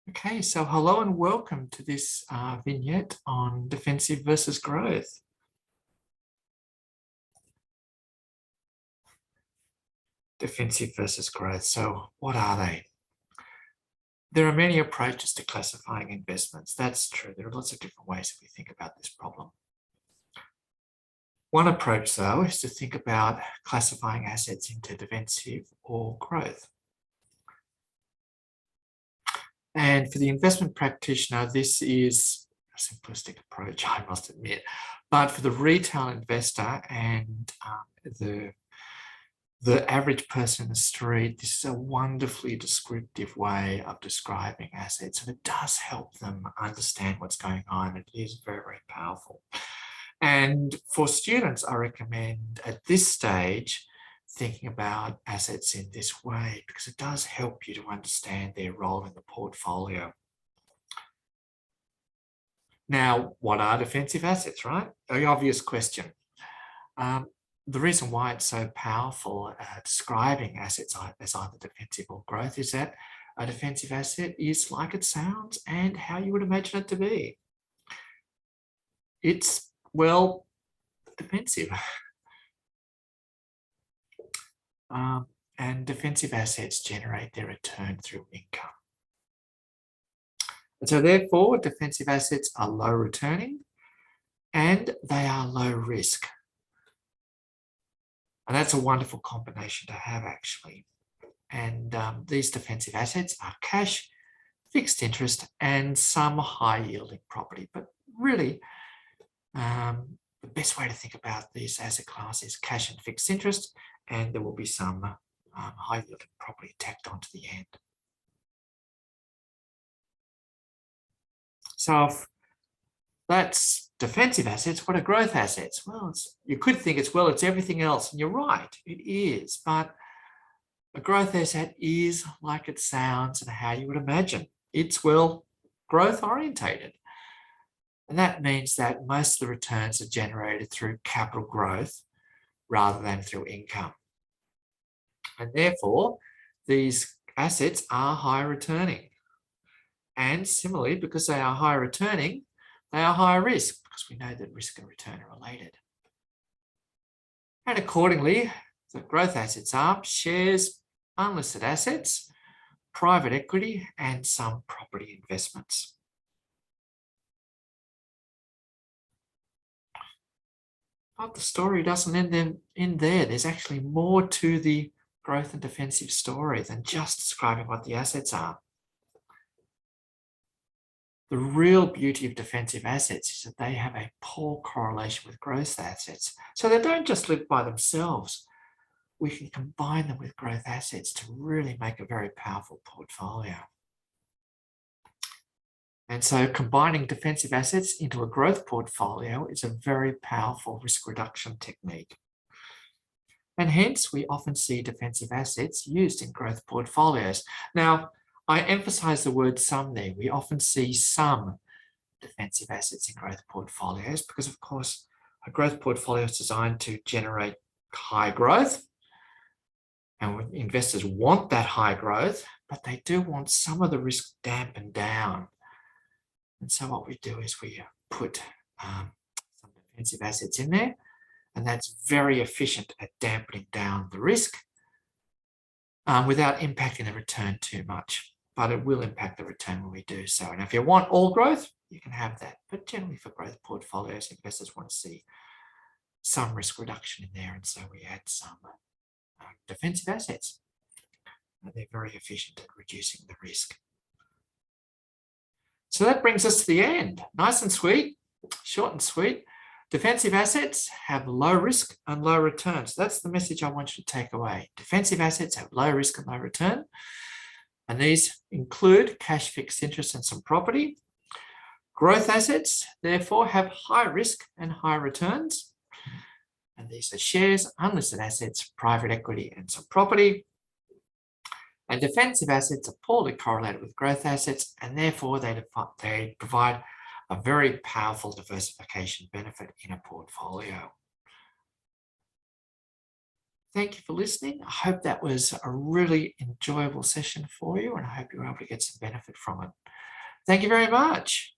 Okay, so hello and welcome to this vignette on defensive versus growth. Defensive versus growth. So what are they? There are many approaches to classifying investments. That's true. There are lots of different ways that we think about this problem. One approach, though, is to think about classifying assets into defensive or growth. And for the investment practitioner, this is a simplistic approach, I must admit. But for the retail investor and the average person in the street, this is a wonderfully descriptive way of describing assets, and it does help them understand what's going on. It is very, very powerful. And for students, I recommend at this stage thinking about assets in this way because it does help you to understand their role in the portfolio. Now, what are defensive assets, right? The obvious question. The reason why it's so powerful describing assets as either defensive or growth is that a defensive asset is like it sounds and how you would imagine it to be. It's, well, defensive. And defensive assets generate their return through income. And so therefore, defensive assets are low returning and they are low risk. And that's a wonderful combination to have, actually. And these defensive assets are cash, fixed interest, and some high-yielding property. But really, the best way to think about this asset class is cash and fixed interest, and there will be some high-yielding property tacked onto the end. So if that's defensive assets, what are growth assets? Well, you could think it's everything else, and you're right, it is. But a growth asset is like it sounds and how you would imagine. It's, well, growth orientated. And that means that most of the returns are generated through capital growth rather than through income. And therefore, these assets are high returning. And similarly, because they are high returning, they are high risk because we know that risk and return are related. And accordingly, the growth assets are shares, unlisted assets, private equity, and some property investments. But the story doesn't end there. There's actually more to the growth and defensive story than just describing what the assets are. The real beauty of defensive assets is that they have a poor correlation with growth assets. So they don't just live by themselves. We can combine them with growth assets to really make a very powerful portfolio. And so combining defensive assets into a growth portfolio is a very powerful risk reduction technique. And hence, we often see defensive assets used in growth portfolios. Now, I emphasize the word some there. We often see some defensive assets in growth portfolios because, of course, a growth portfolio is designed to generate high growth. And investors want that high growth, but they do want some of the risk dampened down. And so what we do is we put some defensive assets in there, and that's very efficient at dampening down the risk without impacting the return too much. But it will impact the return when we do so. And if you want all growth, you can have that. But generally for growth portfolios, investors want to see some risk reduction in there. And so we add some defensive assets. And they're very efficient at reducing the risk. So that brings us to the end. Nice and sweet, short and sweet. Defensive assets have low risk and low return. So that's the message I want you to take away. Defensive assets have low risk and low return. And these include cash, fixed interest, and some property. Growth assets, therefore, have high risk and high returns. And these are shares, unlisted assets, private equity, and some property. And defensive assets are poorly correlated with growth assets, and therefore they provide a very powerful diversification benefit in a portfolio. Thank you for listening. I hope that was a really enjoyable session for you, and I hope you were able to get some benefit from it. Thank you very much.